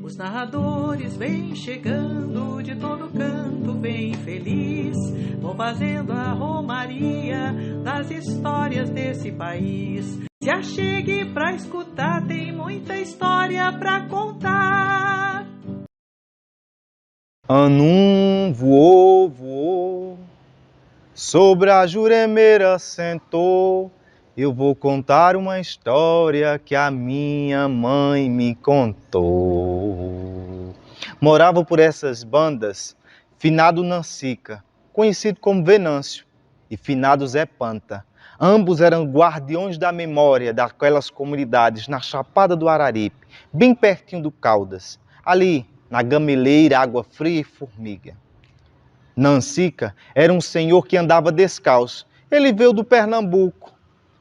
Os narradores vêm chegando de todo canto, bem feliz, vão fazendo a romaria das histórias desse país. Se achegue pra escutar, tem muita história pra contar. Anum voou, voou, sobre a Juremeira sentou. Eu vou contar uma história que a minha mãe me contou. Morava por essas bandas finado Nancica, conhecido como Venâncio, e finado Zé Panta. Ambos eram guardiões da memória daquelas comunidades na Chapada do Araripe, bem pertinho do Caldas, ali na Gameleira, Água Fria e Formiga. Nancica era um senhor que andava descalço. Ele veio do Pernambuco,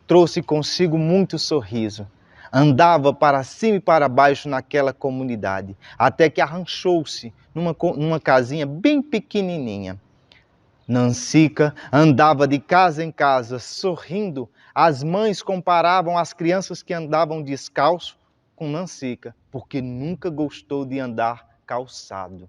trouxe consigo muito sorriso. Andava para cima e para baixo naquela comunidade, até que arranchou-se numa casinha bem pequenininha. Nancica andava de casa em casa, sorrindo. As mães comparavam as crianças que andavam descalço com Nancica, porque nunca gostou de andar calçado.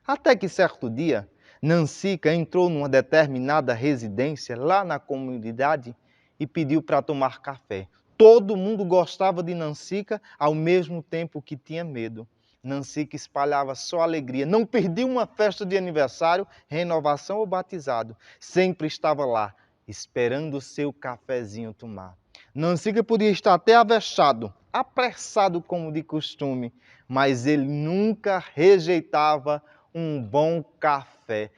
Até que certo dia, Nancica entrou numa determinada residência lá na comunidade e pediu para tomar café. Todo mundo gostava de Nancica ao mesmo tempo que tinha medo. Nancica espalhava só alegria, não perdia uma festa de aniversário, renovação ou batizado. Sempre estava lá, esperando o seu cafezinho tomar. Nancica podia estar até avexado, apressado como de costume, mas ele nunca rejeitava um bom café.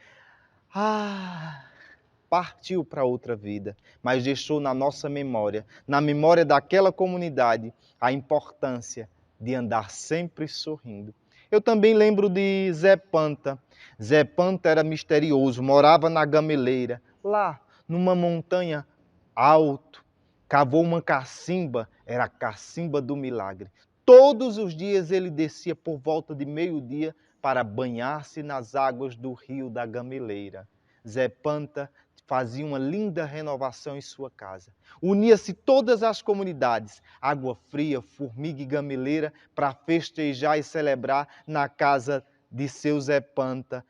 Partiu para outra vida, mas deixou na nossa memória, na memória daquela comunidade, a importância de andar sempre sorrindo. Eu também lembro de Zé Panta. Zé Panta era misterioso, morava na Gameleira, lá numa montanha alto. Cavou uma cacimba, era a cacimba do milagre. Todos os dias ele descia por volta de meio-dia para banhar-se nas águas do rio da Gameleira. Zé Panta fazia uma linda renovação em sua casa. Unia-se todas as comunidades, Água Fria, Formiga e Gameleira, para festejar e celebrar na casa de seu Zé Panta.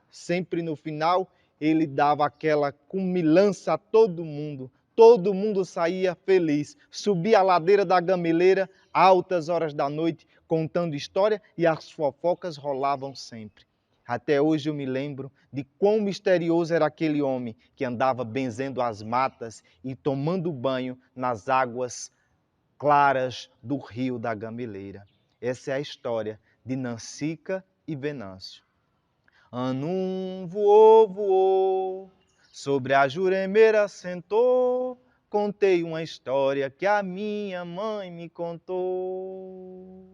Sempre no final ele dava aquela cumilança a todo mundo. Todo mundo saía feliz, subia a ladeira da Gameleira, altas horas da noite, contando história, e as fofocas rolavam sempre. Até hoje eu me lembro de quão misterioso era aquele homem que andava benzendo as matas e tomando banho nas águas claras do rio da Gameleira. Essa é a história de Nancica e Venâncio. Anum voou, voou, sobre a Juremeira sentou. Contei uma história que a minha mãe me contou.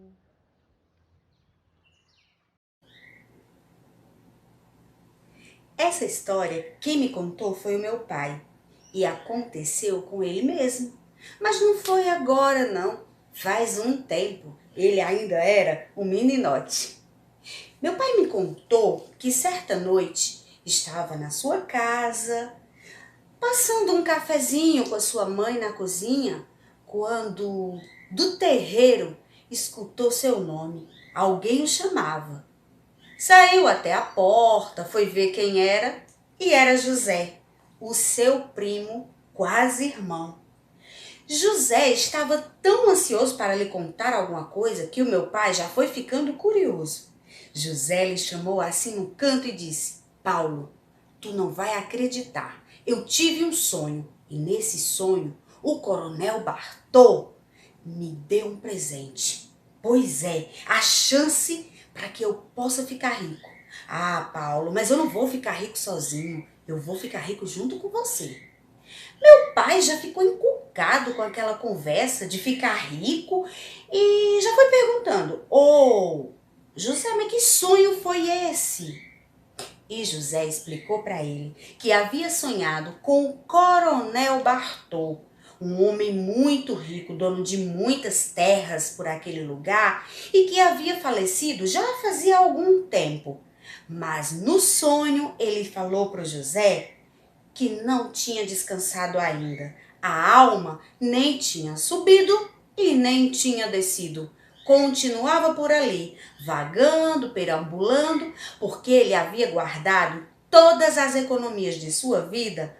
Essa história, quem me contou foi o meu pai. E aconteceu com ele mesmo. Mas não foi agora, não. Faz um tempo. Ele ainda era um meninote. Meu pai me contou que certa noite estava na sua casa, passando um cafezinho com a sua mãe na cozinha, quando do terreiro escutou seu nome. Alguém o chamava. Saiu até a porta, foi ver quem era e era José, o seu primo, quase irmão. José estava tão ansioso para lhe contar alguma coisa que o meu pai já foi ficando curioso. José lhe chamou assim no canto e disse: Paulo, tu não vai acreditar, eu tive um sonho e nesse sonho o coronel Bartô me deu um presente. Pois é, a chance para que eu possa ficar rico. Paulo, mas eu não vou ficar rico sozinho. Eu vou ficar rico junto com você. Meu pai já ficou encucado com aquela conversa de ficar rico e já foi perguntando: José, mas que sonho foi esse? E José explicou para ele que havia sonhado com o coronel Bartô, um homem muito rico, dono de muitas terras por aquele lugar e que havia falecido já fazia algum tempo. Mas no sonho ele falou para o José que não tinha descansado ainda. A alma nem tinha subido e nem tinha descido, continuava por ali, vagando, perambulando, porque ele havia guardado todas as economias de sua vida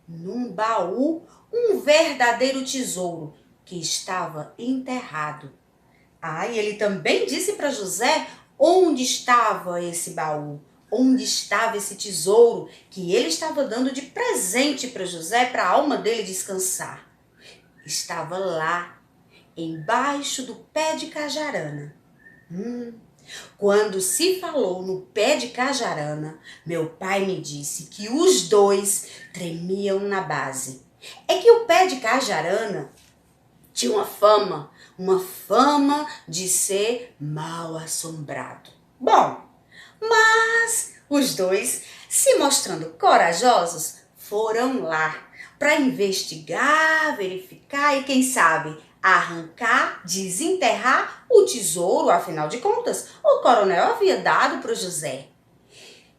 num baú, um verdadeiro tesouro que estava enterrado. E ele também disse para José onde estava esse baú, onde estava esse tesouro que ele estava dando de presente para José, para a alma dele descansar. Estava lá, embaixo do pé de cajarana. Quando se falou no pé de cajarana, meu pai me disse que os dois tremiam na base. É que o pé de cajarana tinha uma fama de ser mal assombrado. Bom, mas os dois, se mostrando corajosos, foram lá para investigar, verificar e, quem sabe, arrancar, desenterrar o tesouro. Afinal de contas, o coronel havia dado para o José.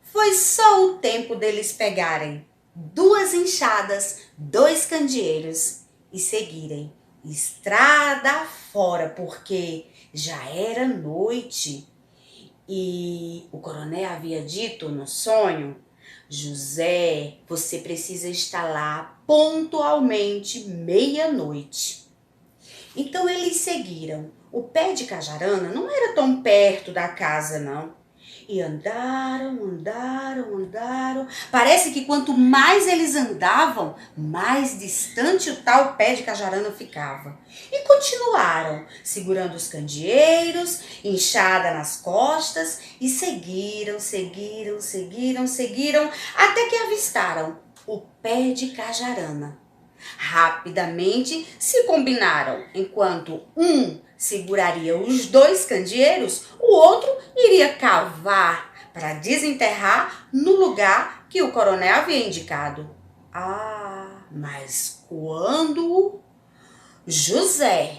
Foi só o tempo deles pegarem 2 enxadas, 2 candeeiros e seguirem estrada fora, porque já era noite. E o coronel havia dito no sonho: José, você precisa estar lá pontualmente meia-noite. Então eles seguiram. O pé de cajarana não era tão perto da casa, não. E andaram. Parece que quanto mais eles andavam, mais distante o tal pé de cajarana ficava. E continuaram, segurando os candeeiros, enxada nas costas, e seguiram, até que avistaram o pé de cajarana. Rapidamente se combinaram. Enquanto um seguraria os 2 candeeiros, o outro iria cavar para desenterrar no lugar que o coronel havia indicado. Mas quando José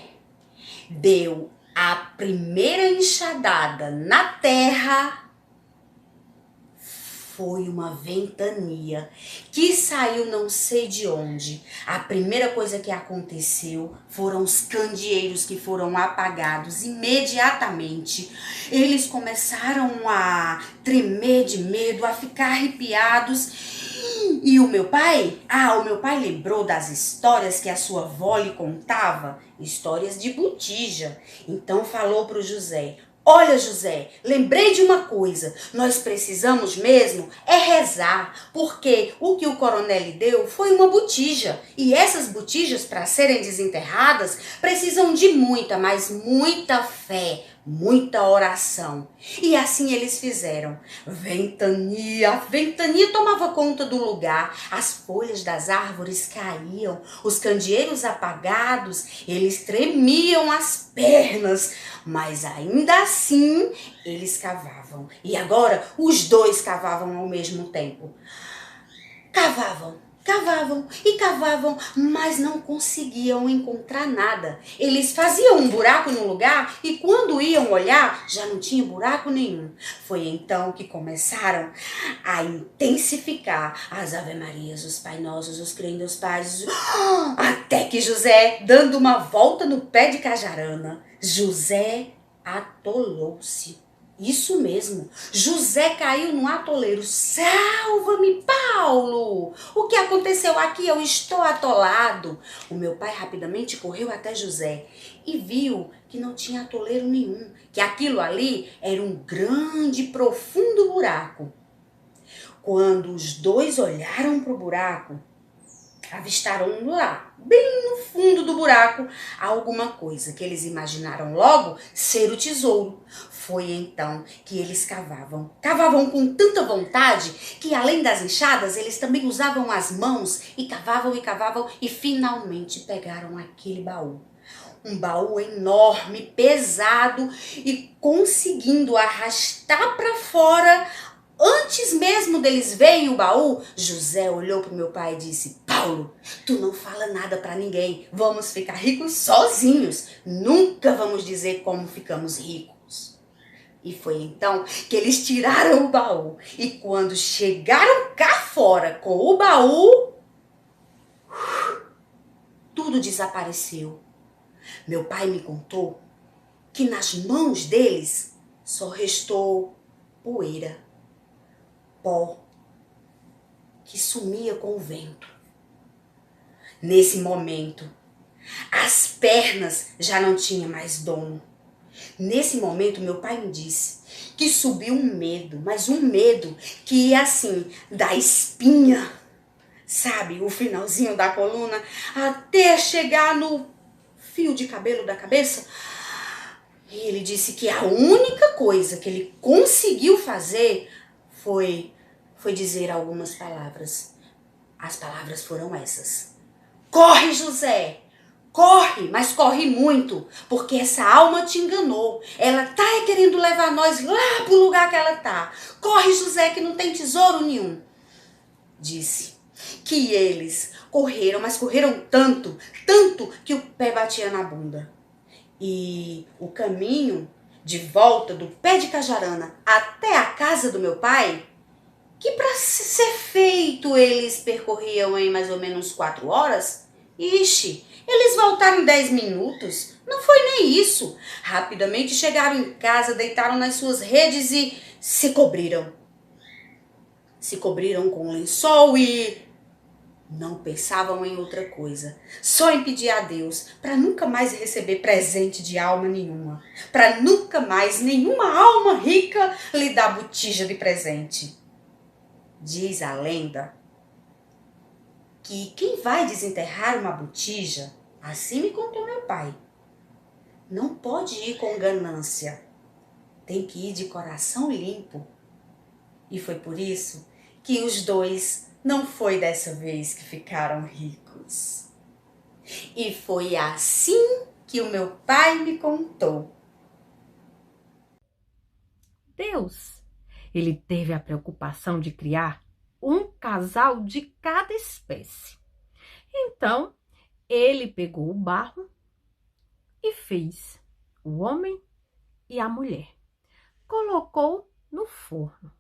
deu a primeira enxadada na terra, foi uma ventania que saiu não sei de onde. A primeira coisa que aconteceu foram os candeeiros que foram apagados imediatamente. Eles começaram a tremer de medo, a ficar arrepiados. E o meu pai lembrou das histórias que a sua avó lhe contava, histórias de botija. Então falou para o José: olha, José, lembrei de uma coisa, nós precisamos mesmo rezar, porque o que o coronel lhe deu foi uma botija, e essas botijas, para serem desenterradas, precisam de muita, mas muita fé, muita oração. E assim eles fizeram. A ventania tomava conta do lugar, as folhas das árvores caíam, os candeeiros apagados, eles tremiam as pernas, mas ainda assim eles cavavam. E agora os 2 cavavam ao mesmo tempo. Cavavam, mas não conseguiam encontrar nada. Eles faziam um buraco no lugar e quando iam olhar, já não tinha buraco nenhum. Foi então que começaram a intensificar as ave-marias, os Pai Nossos, os Creio em Deus Pai, até que José, dando uma volta no pé de cajarana, José atolou-se. Isso mesmo, José caiu num atoleiro. Salva-me, Paulo! O que aconteceu aqui? Eu estou atolado. O meu pai rapidamente correu até José e viu que não tinha atoleiro nenhum, que aquilo ali era um grande, profundo buraco. Quando os 2 olharam para o buraco, avistaram lá, bem no fundo do buraco, alguma coisa que eles imaginaram logo ser o tesouro. Foi então que eles cavavam com tanta vontade que, além das enxadas, eles também usavam as mãos e cavavam e finalmente pegaram aquele baú. Um baú enorme, pesado, e conseguindo arrastar para fora. Antes mesmo deles verem o baú, José olhou para o meu pai e disse: Paulo, tu não fala nada para ninguém, vamos ficar ricos sozinhos, nunca vamos dizer como ficamos ricos. E foi então que eles tiraram o baú, e quando chegaram cá fora com o baú, tudo desapareceu. Meu pai me contou que nas mãos deles só restou poeira, pó, que sumia com o vento. Nesse momento, as pernas já não tinham mais dono. Nesse momento, meu pai me disse que subiu um medo, mas um medo que ia assim, da espinha, sabe, o finalzinho da coluna, até chegar no fio de cabelo da cabeça. E ele disse que a única coisa que ele conseguiu fazer foi dizer algumas palavras. As palavras foram essas: corre, José! Corre, mas corre muito, porque essa alma te enganou. Ela tá querendo levar nós lá pro lugar que ela tá. Corre, José, que não tem tesouro nenhum. Disse que eles correram, mas correram tanto que o pé batia na bunda. E o caminho de volta do pé de cajarana até a casa do meu pai, que para ser feito eles percorriam em mais ou menos 4 horas, ixi, eles voltaram em 10 minutos. Não foi nem isso. Rapidamente chegaram em casa, deitaram nas suas redes e se cobriram. Se cobriram com lençol e não pensavam em outra coisa. Só em pedir a Deus para nunca mais receber presente de alma nenhuma. Para nunca mais nenhuma alma rica lhe dar botija de presente. Diz a lenda que quem vai desenterrar uma botija, assim me contou meu pai, não pode ir com ganância, tem que ir de coração limpo. E foi por isso que os dois não foi dessa vez que ficaram ricos. E foi assim que o meu pai me contou. Deus, ele teve a preocupação de criar um casal de cada espécie. Então, ele pegou o barro e fez o homem e a mulher. Colocou no forno.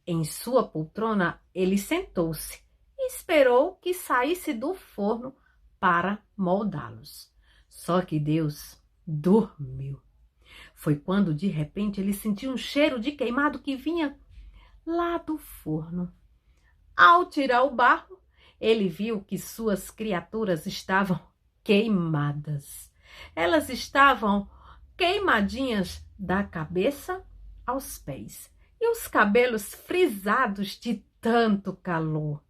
Em sua poltrona, ele sentou-se e esperou que saísse do forno para moldá-los. Só que Deus dormiu. Foi quando, de repente, ele sentiu um cheiro de queimado que vinha lá do forno. Ao tirar o barro, ele viu que suas criaturas estavam queimadas. Elas estavam queimadinhas da cabeça aos pés e os cabelos frisados de tanto calor.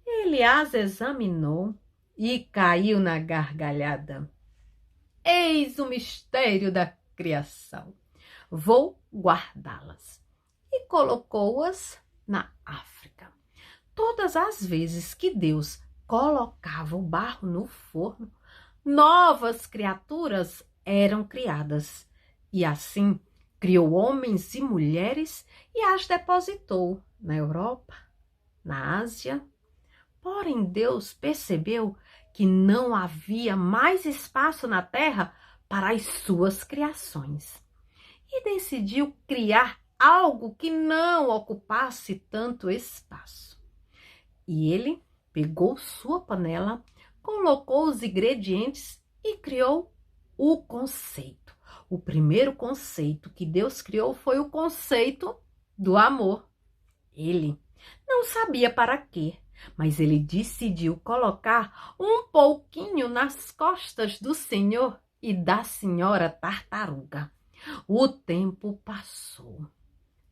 Ele as examinou e caiu na gargalhada. Eis o mistério da criação. Vou guardá-las. E colocou-as na África. Todas as vezes que Deus colocava o barro no forno, novas criaturas eram criadas. E assim criou homens e mulheres e as depositou na Europa, na Ásia. Porém, Deus percebeu que não havia mais espaço na terra para as suas criações e decidiu criar algo que não ocupasse tanto espaço. E ele pegou sua panela, colocou os ingredientes e criou o conceito. O primeiro conceito que Deus criou foi o conceito do amor. Ele não sabia para quê, mas ele decidiu colocar um pouquinho nas costas do Senhor e da senhora tartaruga. O tempo passou.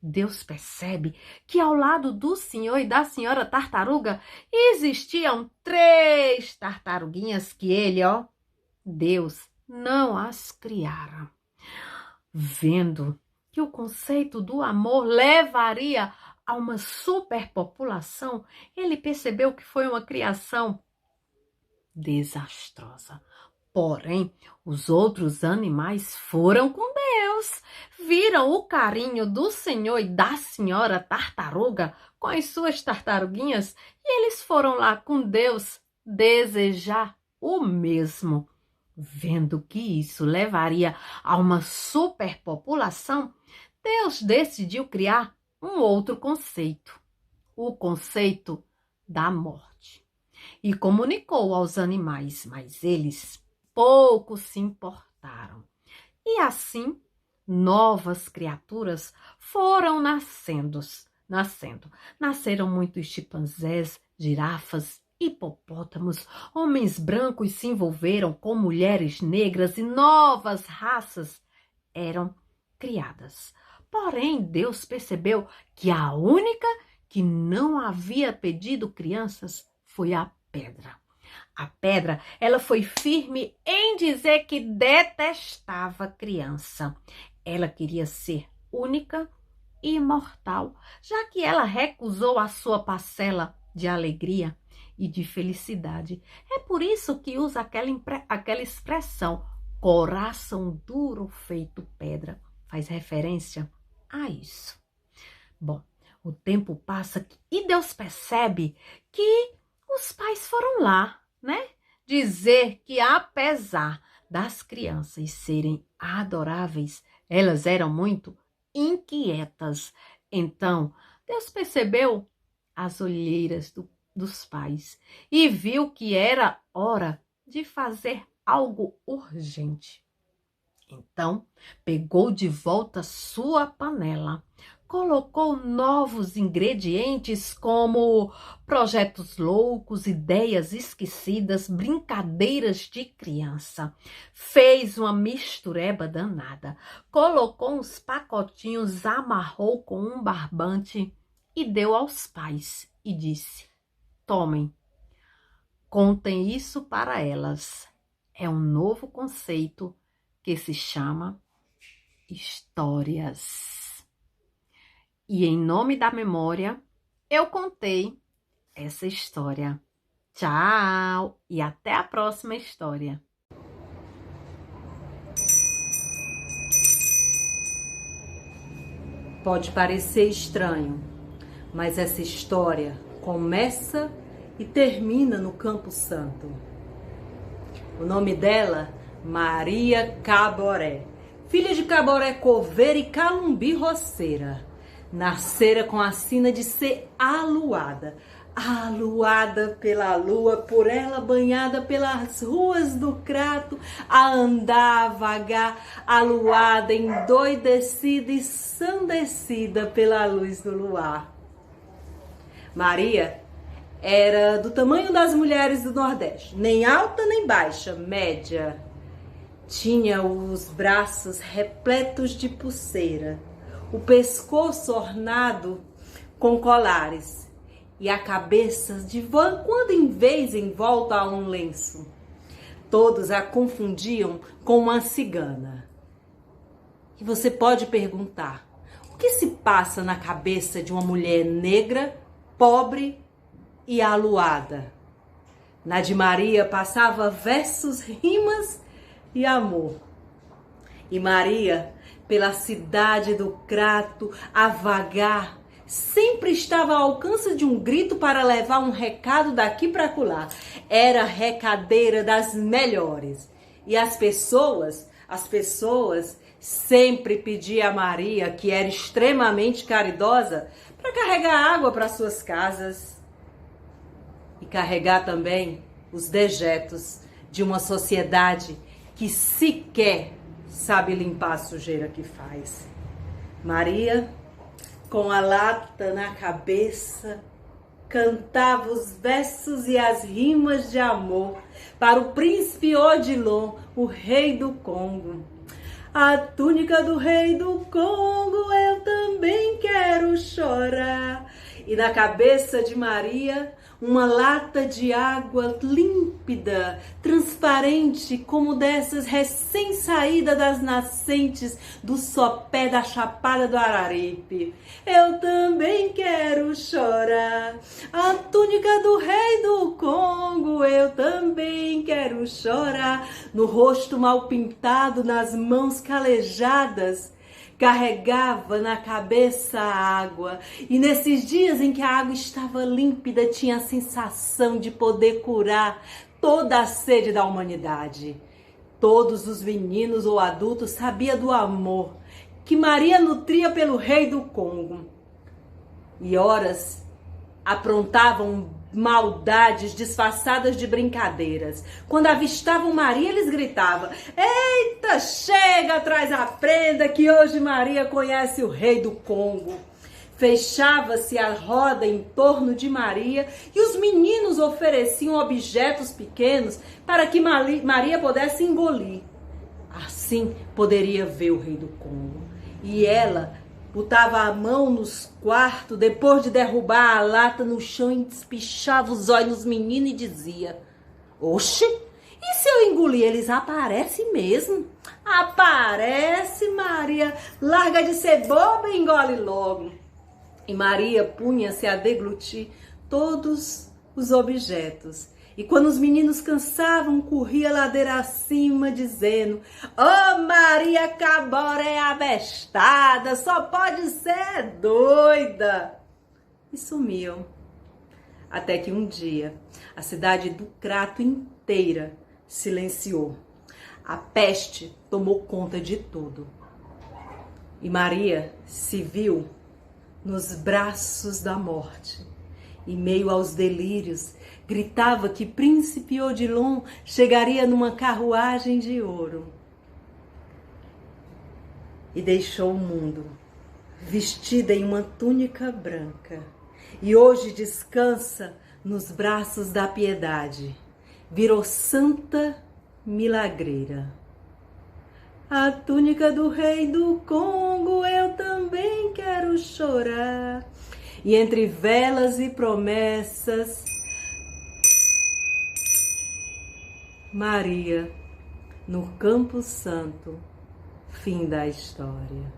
Deus percebe que ao lado do senhor e da senhora tartaruga existiam 3 tartaruguinhas que ele, Deus não as criara. Vendo que o conceito do amor levaria a uma superpopulação, ele percebeu que foi uma criação desastrosa. Porém, os outros animais foram com Deus, viram o carinho do senhor e da senhora tartaruga com as suas tartaruguinhas e eles foram lá com Deus desejar o mesmo. Vendo que isso levaria a uma superpopulação, Deus decidiu criar um outro conceito, o conceito da morte. E comunicou aos animais, mas eles pouco se importaram. E assim, novas criaturas foram nascendo. Nasceram muitos chimpanzés, girafas, hipopótamos, homens brancos se envolveram com mulheres negras e novas raças eram criadas. Porém, Deus percebeu que a única que não havia pedido crianças foi a pedra. A pedra, ela foi firme em dizer que detestava criança. Ela queria ser única e imortal, já que ela recusou a sua parcela de alegria e de felicidade. É por isso que usa aquela expressão, coração duro feito pedra. Faz referência a isso. Bom, o tempo passa e Deus percebe que os pais foram lá, né? Dizer que apesar das crianças serem adoráveis, elas eram muito inquietas. Então, Deus percebeu as olheiras dos pais e viu que era hora de fazer algo urgente. Então, pegou de volta sua panela, colocou novos ingredientes como projetos loucos, ideias esquecidas, brincadeiras de criança. Fez uma mistureba danada, colocou uns pacotinhos, amarrou com um barbante e deu aos pais e disse: tomem, contem isso para elas. É um novo conceito que se chama histórias. E em nome da memória, eu contei essa história. Tchau! E até a próxima história. Pode parecer estranho, mas essa história começa e termina no Campo Santo. O nome dela, Maria Caboré, filha de Caboré Coveira e Calumbi Roceira. Nascera com a sina de ser aluada pela lua, por ela banhada pelas ruas do Crato, a andar, a vagar, aluada, endoidecida e ensandecida pela luz do luar. Maria era do tamanho das mulheres do Nordeste, nem alta nem baixa, média. Tinha os braços repletos de pulseira, o pescoço ornado com colares e a cabeça de quando em vez envolta a um lenço. Todos a confundiam com uma cigana. E você pode perguntar, o que se passa na cabeça de uma mulher negra, pobre e aluada? Na de Maria passava versos, rimas e amor. E Maria, pela cidade do Crato, a vagar, sempre estava ao alcance de um grito para levar um recado daqui para acolá. Era recadeira das melhores. E as pessoas sempre pediam a Maria, que era extremamente caridosa, para carregar água para suas casas e carregar também os dejetos de uma sociedade que sequer sabe limpar a sujeira que faz. Maria, com a lata na cabeça, cantava os versos e as rimas de amor para o príncipe Odilon, o rei do Congo. A túnica do rei do Congo eu também quero chorar. E na cabeça de Maria, uma lata de água límpida, transparente, como dessas recém-saídas das nascentes do sopé da Chapada do Araripe. Eu também quero chorar. A túnica do rei do Congo, eu também quero chorar. No rosto mal pintado, nas mãos calejadas, carregava na cabeça a água, e nesses dias em que a água estava límpida, tinha a sensação de poder curar toda a sede da humanidade. Todos os meninos ou adultos sabiam do amor que Maria nutria pelo rei do Congo. E horas aprontavam maldades disfarçadas de brincadeiras. Quando avistavam Maria, eles gritavam: eita, chega, traz a prenda que hoje Maria conhece o rei do Congo. Fechava-se a roda em torno de Maria e os meninos ofereciam objetos pequenos para que Maria pudesse engolir. Assim poderia ver o rei do Congo. E ela botava a mão nos quartos, depois de derrubar a lata no chão, e espichava os olhos nos meninos e dizia: oxe, e se eu engolir, eles aparecem mesmo? Aparece, Maria, larga de ser boba e engole logo. E Maria punha-se a deglutir todos os objetos. E quando os meninos cansavam, corria ladeira acima, dizendo: "Ô Maria Caboré abestada, só pode ser doida!" E sumiam. Até que um dia, a cidade do Crato inteira silenciou. A peste tomou conta de tudo. E Maria se viu nos braços da morte. Em meio aos delírios, gritava que Príncipe Odilon chegaria numa carruagem de ouro. E deixou o mundo, vestida em uma túnica branca. E hoje descansa nos braços da piedade. Virou Santa Milagreira. A túnica do rei do Congo eu também quero chorar. E entre velas e promessas, Maria, no Campo Santo, fim da história.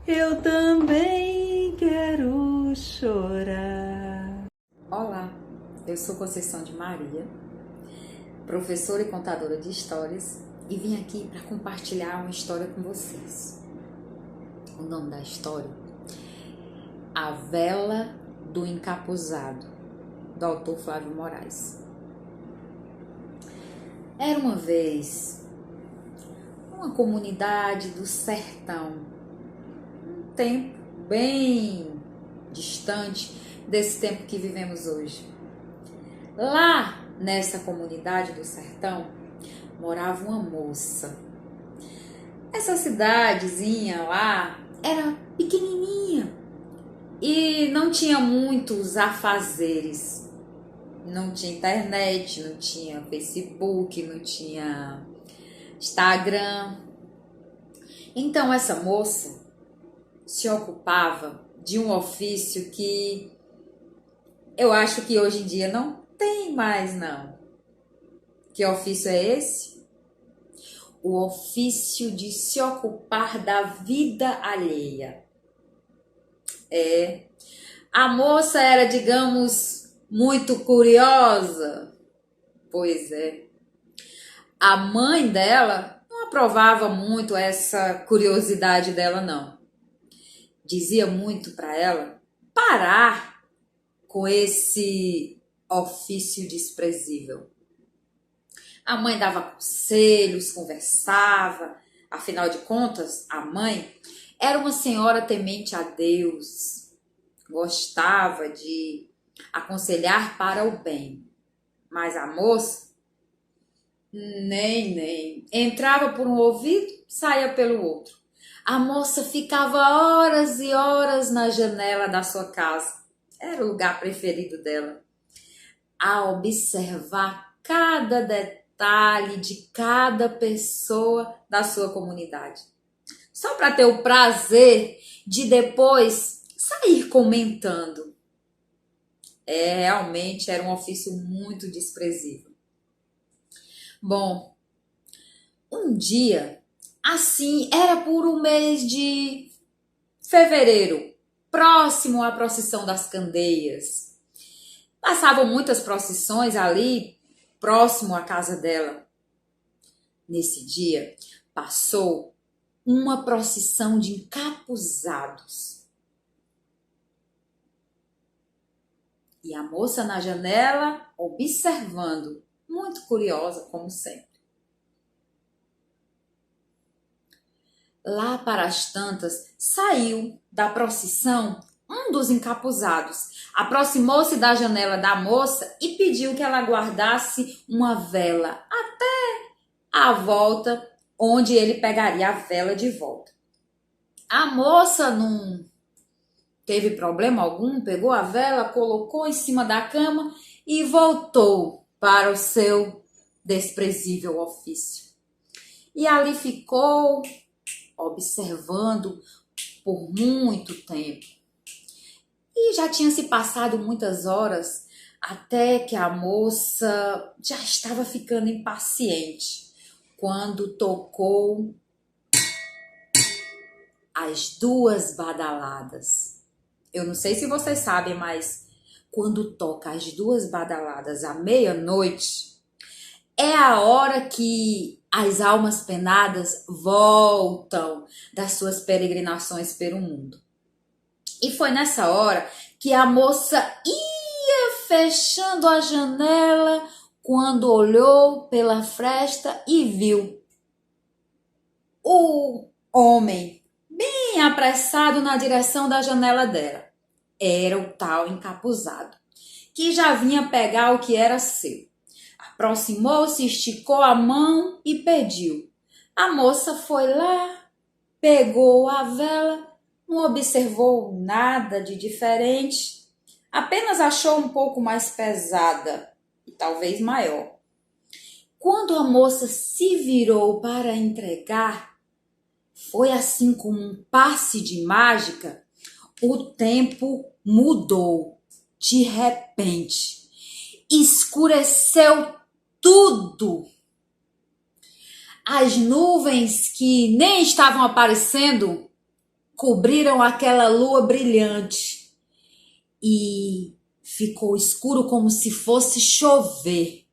Eu também quero chorar. Olá, eu sou Conceição de Maria, professora e contadora de histórias, e vim aqui para compartilhar uma história com vocês. O nome da história: A Vela do Encapuzado, do autor Flávio Moraes. Era uma vez uma comunidade do sertão, um tempo bem distante desse tempo que vivemos hoje. Lá nessa comunidade do sertão morava uma moça. Essa cidadezinha lá era pequenininha e não tinha muitos afazeres. Não tinha internet, não tinha Facebook, não tinha Instagram. Então essa moça se ocupava de um ofício que eu acho que hoje em dia não tem mais, não. Que ofício é esse? O ofício de se ocupar da vida alheia. A moça era, digamos, muito curiosa. Pois é. A mãe dela não aprovava muito essa curiosidade dela, não. Dizia muito para ela parar com esse ofício desprezível. A mãe dava conselhos, conversava. Afinal de contas, a mãe era uma senhora temente a Deus. Gostava de aconselhar para o bem. Mas a moça, nem. Entrava por um ouvido, saía pelo outro. A moça ficava horas e horas na janela da sua casa. Era o lugar preferido dela. A observar cada detalhe de cada pessoa da sua comunidade. Só para ter o prazer de depois sair comentando. Realmente era um ofício muito desprezível. Bom, um dia, assim, era por um mês de fevereiro, próximo à procissão das Candeias. Passavam muitas procissões ali, próximo à casa dela. Nesse dia, passou uma procissão de encapuzados. E a moça na janela, observando, muito curiosa, como sempre. Lá para as tantas, saiu da procissão um um dos encapuzados aproximou-se da janela da moça e pediu que ela guardasse uma vela até a volta, onde ele pegaria a vela de volta. A moça não teve problema algum, pegou a vela, colocou em cima da cama e voltou para o seu desprezível ofício. E ali ficou observando por muito tempo. E já tinha se passado muitas horas até que a moça já estava ficando impaciente quando tocou as 2 badaladas. Eu não sei se vocês sabem, mas quando toca as 2 badaladas à meia-noite, é a hora que as almas penadas voltam das suas peregrinações pelo mundo. E foi nessa hora que a moça ia fechando a janela quando olhou pela fresta e viu o homem bem apressado na direção da janela dela. Era o tal encapuzado, que já vinha pegar o que era seu. Aproximou-se, esticou a mão e pediu. A moça foi lá, pegou a vela, não observou nada de diferente, apenas achou um pouco mais pesada e talvez maior. Quando a moça se virou para entregar, foi assim como um passe de mágica, o tempo mudou de repente. Escureceu tudo. As nuvens que nem estavam aparecendo cobriram aquela lua brilhante e ficou escuro como se fosse chover.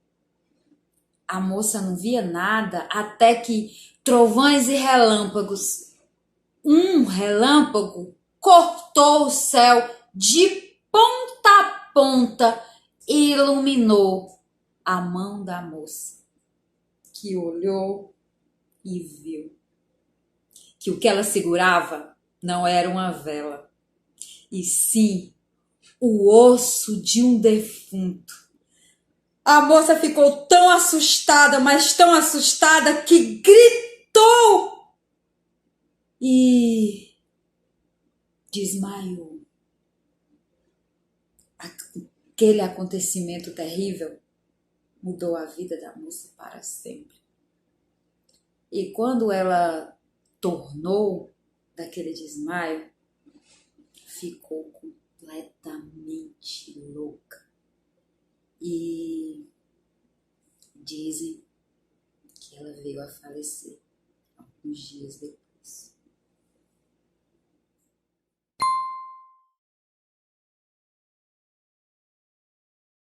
A moça não via nada até que trovões e relâmpagos. Um relâmpago cortou o céu de ponta a ponta e iluminou a mão da moça, que olhou e viu que o que ela segurava não era uma vela, e sim o osso de um defunto. A moça ficou tão assustada, mas tão assustada, que gritou e desmaiou. Aquele acontecimento terrível mudou a vida da moça para sempre. E quando ela tornou daquele desmaio, ficou completamente louca. E dizem que ela veio a falecer alguns dias depois.